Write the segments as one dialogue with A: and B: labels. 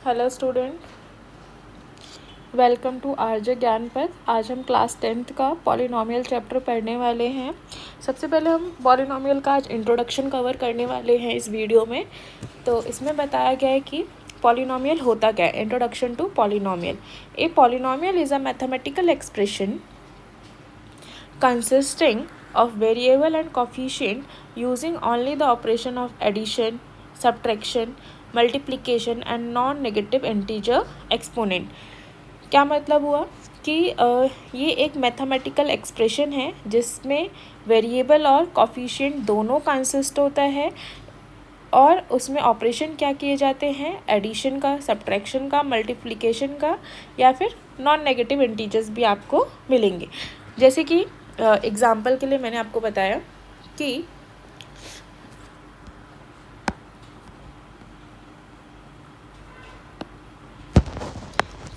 A: Hello student, welcome to RJ Gyanpath. आज हम class 10th का पॉलिनोमियल चैप्टर पढ़ने वाले हैं। सबसे पहले हम पॉलिनोमियल का आज इंट्रोडक्शन कवर करने वाले हैं इस वीडियो में। तो इसमें बताया गया है कि पॉलिनोमियल होता क्या है। Introduction to polynomial. A polynomial is a mathematical expression consisting of variable and coefficient using only the operation of addition, subtraction, multiplication and non-negative integer exponent। क्या मतलब हुआ कि ये एक मैथमेटिकल एक्सप्रेशन है जिसमें वेरिएबल और कॉफिशिएंट दोनों कंसिस्ट होता है और उसमें ऑपरेशन क्या किए जाते हैं, एडिशन का, सब्ट्रैक्शन का, मल्टीप्लिकेशन का या फिर नॉन नेगेटिव इंटीजर्स भी आपको मिलेंगे। जैसे कि एग्जाम्पल के लिए मैंने आपको बताया कि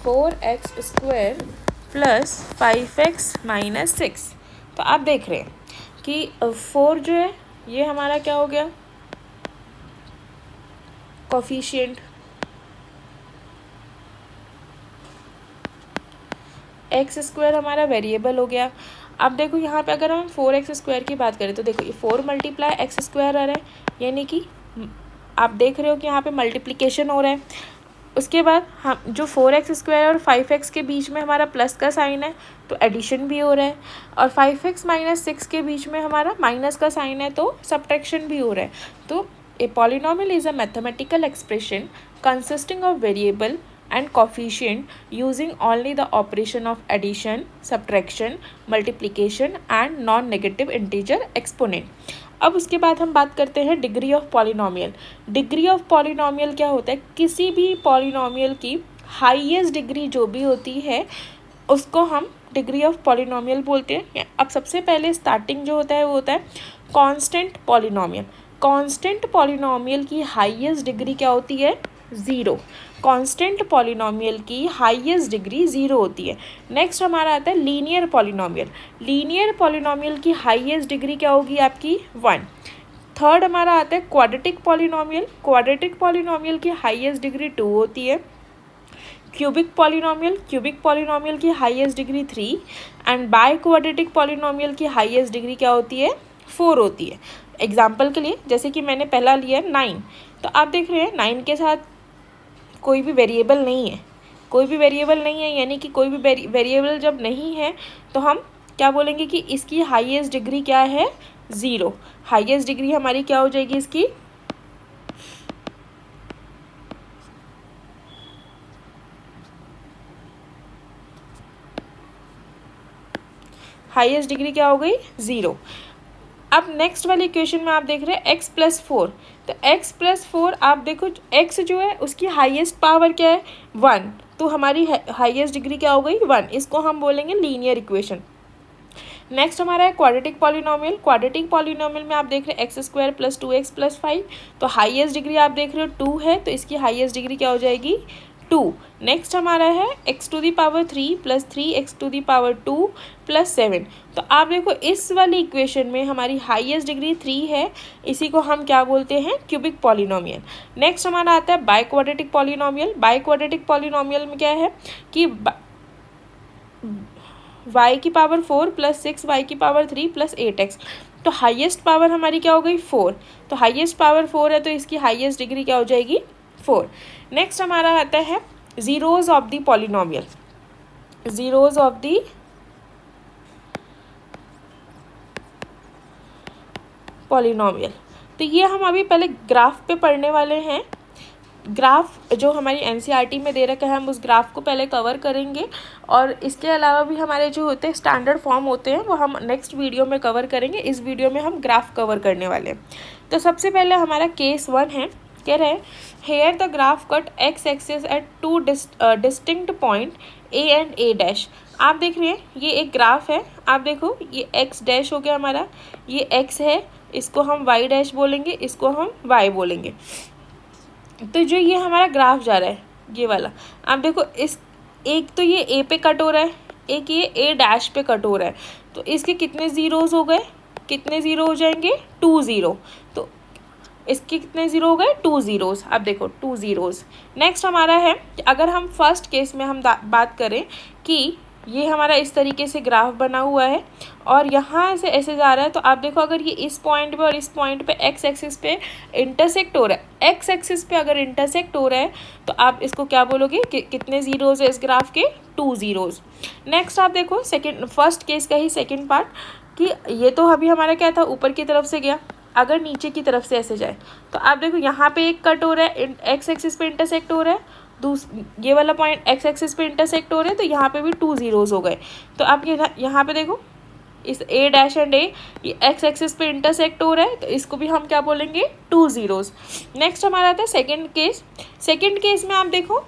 A: 4x² प्लस 5x माइनस 6। तो आप देख रहे हैं कि 4 जो है ये हमारा क्या हो गया, कोफिशिएंट। x² हमारा वेरिएबल हो गया। अब देखो यहाँ पे अगर हम 4x² की बात करें तो देखो ये 4 मल्टीप्लाई x² आ रहा है, यानी कि आप देख रहे हो कि यहाँ पे मल्टीप्लिकेशन हो रहा है। उसके बाद हम जो 4x² और 5x के बीच में हमारा प्लस का साइन है तो एडिशन भी हो रहा है, और 5x माइनस 6 के बीच में हमारा माइनस का साइन है तो सब्ट्रैक्शन भी हो रहा है। तो ए polynomial is a mathematical expression consisting of variable and coefficient using only the operation of addition, subtraction, multiplication and non-negative integer exponent। अब उसके बाद हम बात करते हैं degree of polynomial. Degree of polynomial क्या होता है, किसी भी पॉलिनोमियल की हाईएस्ट डिग्री जो भी होती है उसको हम डिग्री ऑफ पॉलिनोमियल बोलते हैं। अब सबसे पहले स्टार्टिंग जो होता है वो होता है कांस्टेंट पॉलिनोमियल। कांस्टेंट पॉलिनोमियल की हाईएस्ट डिग्री क्या होती है, 0। कांस्टेंट पॉलिनोमियल की हाईएस्ट डिग्री 0 होती है। नेक्स्ट हमारा आता है लीनियर पॉलिनोमियल। लीनियर पॉलिनोमियल की हाईएस्ट डिग्री क्या होगी आपकी, 1। थर्ड हमारा आता है क्वाड्रेटिक पॉलिनोमियल। क्वाड्रेटिक पॉलिनोमियल की हाईएस्ट डिग्री 2 होती है। क्यूबिक पॉलिनोमियल, क्यूबिक पॉलिनोमियल की highest degree 3 and by quadratic polynomial की हाईएस्ट डिग्री क्या होती है, 4 होती है। एग्जाम्पल के लिए जैसे कि मैंने पहला लिया 9, तो आप देख रहे हैं 9 के साथ कोई भी वेरिएबल नहीं है, कोई भी वेरिएबल नहीं है, यानी कि कोई भी वेरिएबल जब नहीं है तो हम क्या बोलेंगे कि इसकी हाईएस्ट डिग्री क्या है, 0। हाईएस्ट डिग्री हमारी क्या हो जाएगी इसकी, हाईएस्ट डिग्री क्या हो गई, 0। अब नेक्स्ट वाली इक्वेशन में आप देख रहे हैं x+4, तो x+4 आप देखो x जो है उसकी हाईएस्ट पावर क्या है, 1, तो हमारी हाईएस्ट डिग्री क्या हो गई, 1। इसको हम बोलेंगे लीनियर इक्वेशन। नेक्स्ट हमारा है क्वाड्रेटिक पॉलिनोमियल। क्वाड्रेटिक पॉलिनोमियल में आप देख रहे हैं x² प्लस 2x प्लस 5, तो हाईएस्ट डिग्री आप देख रहे हो 2 है, तो इसकी हाईएस्ट डिग्री क्या हो जाएगी, 2। नेक्स्ट हमारा है x³ प्लस 3x² प्लस 7, तो आप देखो इस वाली इक्वेशन में हमारी हाईएस्ट डिग्री 3 है, इसी को हम क्या बोलते हैं, क्यूबिक पॉलिनोमियल। नेक्स्ट हमारा आता है by quadratic polynomial. By quadratic polynomial में क्या है कि y की पावर 4 प्लस 6 y की पावर 3 प्लस 8x, तो हाईएस्ट पावर हमारी क्या हो गई, 4, तो हाईएस्ट पावर 4 है तो इसकी हाईएस्ट डिग्री क्या हो जाएगी, 4। नेक्स्ट हमारा आता है zeros of the polynomial. Zeros of the polynomial, तो ये हम अभी पहले ग्राफ पे पढ़ने वाले हैं। ग्राफ जो हमारी एनसीईआरटी में दे रखा है हम उस ग्राफ को पहले कवर करेंगे, और इसके अलावा भी हमारे जो होते हैं स्टैंडर्ड फॉर्म होते हैं वो हम नेक्स्ट वीडियो में कवर करेंगे। इस वीडियो में हम ग्राफ कवर करने वाले हैं। तो सबसे पहले हमारा केस 1 है, कह रहे हैं here the graph cut x axis at 2 distinct point a and a'। आप देख रहे हैं ये एक ग्राफ है, आप देखो ये x' हो गया हमारा, ये x है, इसको हम y' बोलेंगे, इसको हम y बोलेंगे। तो जो ये हमारा ग्राफ जा रहा है ये वाला, आप देखो इस एक तो ये a पे कट हो रहा है, एक ये a' पे कट हो रहा है, तो इसके कितने ज़ीरोज़ हो गए, कितने ज़ीरो हो जाएंगे, 2 ज़ीरो। तो इसके कितने ज़ीरो हो गए, 2 ज़ीरोज़। अब देखो 2 ज़ीरोज़। नेक्स्ट हमारा है अगर हम फर्स्ट केस में हम बात करें कि ये हमारा इस तरीके से ग्राफ बना हुआ है और यहाँ से ऐसे जा रहा है, तो आप देखो अगर ये इस पॉइंट पे और इस पॉइंट पे एक्स एक्सिस पे इंटरसेक्ट हो रहा है, एक्स एक्सिस पे अगर इंटरसेक्ट हो रहा है तो आप इसको क्या बोलोगे कि कितने ज़ीरोज़ है इस ग्राफ के, 2 ज़ीरोज़। नेक्स्ट आप देखो फर्स्ट केस का ही सेकेंड पार्ट कि ये तो अभी हमारा क्या था, ऊपर की तरफ से गया, अगर नीचे की तरफ से ऐसे जाए तो आप देखो यहाँ पे एक कट हो रहा है, एक्स एक्सिस पे इंटरसेक्ट हो रहा है, ये वाला पॉइंट एक्स एक्सिस पे इंटरसेक्ट हो रहे हैं, तो यहाँ पे भी 2 ज़ीरोज़ हो गए। तो आप यहाँ पे देखो इस ए डैश एंड ए ये एक्स एक्सिस पे इंटरसेक्ट हो रहा है, तो इसको भी हम क्या बोलेंगे, 2 ज़ीरोज़। नेक्स्ट हमारा आता है सेकेंड केस। सेकेंड केस में आप देखो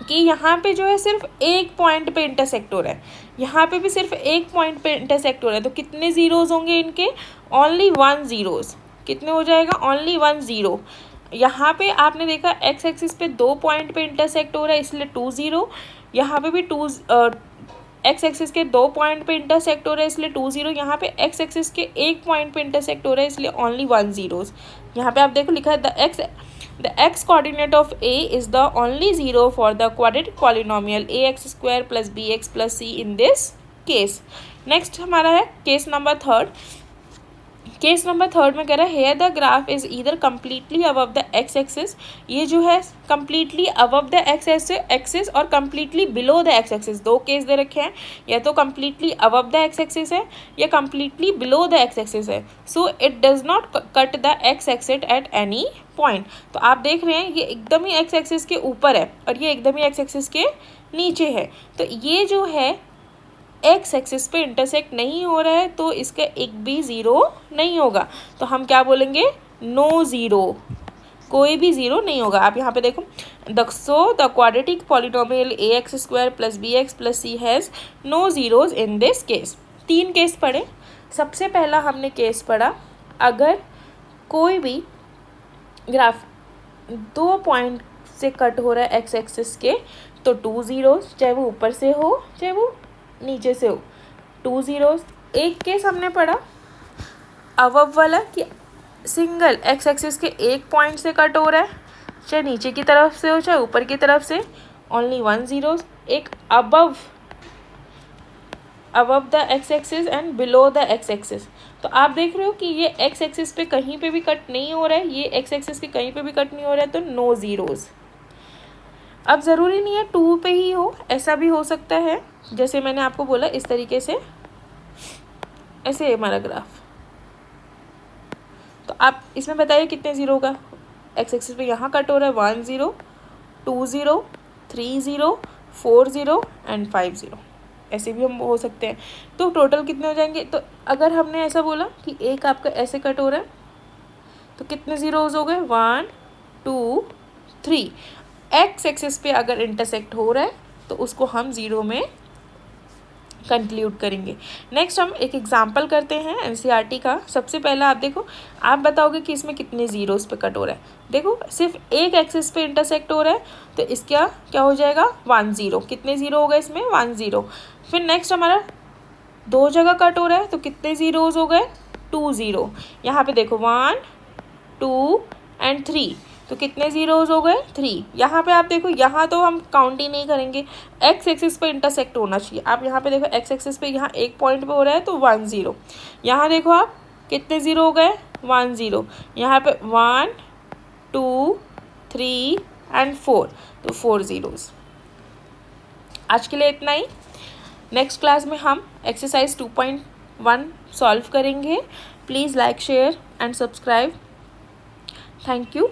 A: कि यहाँ पे जो है सिर्फ एक पॉइंट पे इंटरसेक्ट हो रहा है, यहाँ पे भी सिर्फ एक पॉइंट पे इंटरसेक्ट हो रहा है, तो कितने ज़ीरोज़ होंगे इनके, ओनली 1 ज़ीरोज़। कितने हो जाएगा, ओनली 1 ज़ीरो। यहाँ पे आपने देखा एक्स एक्सिस पे 2 पॉइंट पे इंटरसेक्ट हो रहा है इसलिए 2 ज़ीरो, यहाँ पे भी एक्स एक्सिस के 2 पॉइंट पे इंटरसेक्ट हो रहा है इसलिए 2 ज़ीरो, यहाँ पे एक्स एक्सिस के 1 पॉइंट पे इंटरसेक्ट हो रहा है इसलिए ओनली 1 ज़ीरोज़। यहाँ पे आप देखो लिखा है the x coordinate of a is the only zero for the quadratic polynomial ax square plus bx plus c in this case. Next हमारा है case number third. Case number third में कह रहा है here the graph is either completely above the X axis, ये जो है completely above the X axis और completely below the X axis, दो केस दे रखे हैं, या तो completely above the X axis है या completely below the X axis है। So it does not cut the X axis at any point. तो आप देख रहे हैं ये एकदम ही एक्स एक्सिस के ऊपर है और ये एकदम ही एक्स एक्सिस के नीचे है, तो ये जो है एक्स एक्सिस पे इंटरसेक्ट नहीं हो रहा है, तो इसका एक भी ज़ीरो नहीं होगा, तो हम क्या बोलेंगे, नो ज़ीरो, कोई भी ज़ीरो नहीं होगा। आप यहाँ पे देखो the quadratic polynomial a x square plus b x plus c has no zeros in this case. 3 case पढ़े। सबसे पहला हमने केस पढ़ा अगर कोई भी ग्राफ 2 पॉइंट से कट हो रहा है एक्स एक्सिस के, तो 2 ज़ीरोज़, चाहे वो ऊपर से हो चाहे वो नीचे से हो, 2 ज़ीरोज़। एक केस हमने पढ़ा अबव वाला कि सिंगल एक्स एक्सिस के एक पॉइंट से कट हो रहा है, चाहे नीचे की तरफ से हो चाहे ऊपर की तरफ से, ओनली 1 ज़ीरोज़। एक above the X axis and below the X axis, तो आप देख रहे हो कि ये एक्स एक्सिस पे कहीं पे भी कट नहीं हो रहा है, ये एक्स एक्सिस के कहीं पे भी कट नहीं हो रहा है, तो नो ज़ीरोज़। अब ज़रूरी नहीं है 2 पे ही हो, ऐसा भी हो सकता है जैसे मैंने आपको बोला इस तरीके से, ऐसे है हमारा ग्राफ। तो आप इसमें बताइए कितने ज़ीरो का, एक्स एक्सिस पे यहाँ कट हो रहा है 1 zero, 2 zero, 3 zero, 4 zero and 5 zero, ऐसे भी हम हो सकते हैं। तो टोटल कितने हो जाएंगे, तो अगर हमने ऐसा बोला कि एक आपका ऐसे कट हो रहा है तो कितने ज़ीरोज़ हो गए, 1 2 3। एक्स एक्सिस पे अगर इंटरसेक्ट हो रहा है तो उसको हम ज़ीरो में कंक्लूड करेंगे। नेक्स्ट हम एक एग्जांपल करते हैं एनसीईआरटी का। सबसे पहला आप देखो, आप बताओगे कि इसमें कितने ज़ीरोज़ पे कट हो रहा है। देखो सिर्फ एक एक्सिस पे इंटरसेक्ट हो रहा है तो इसका क्या हो जाएगा, 1 ज़ीरो। कितने ज़ीरो हो गए इसमें, 1 ज़ीरो। फिर नेक्स्ट हमारा 2 जगह कट हो रहा है तो कितने ज़ीरोज़ हो गए, 2 ज़ीरो। यहाँ पे देखो 1 2 एंड 3, तो कितने ज़ीरोज़ हो गए, 3। यहाँ पे आप देखो, यहाँ तो हम काउंट ही नहीं करेंगे, एक्स एक्सिस पे इंटरसेक्ट होना चाहिए। आप यहाँ पे देखो एक्स एक्सिस पे यहाँ एक पॉइंट पे हो रहा है तो 1 ज़ीरो। यहाँ देखो आप कितने ज़ीरो हो गए, 1 ज़ीरो। यहाँ पे 1 2 3 एंड 4, तो 4 ज़ीरोज़। आज के लिए इतना ही। नेक्स्ट क्लास में हम एक्सरसाइज 2.1 सॉल्व करेंगे। Please like share and subscribe. Thank you.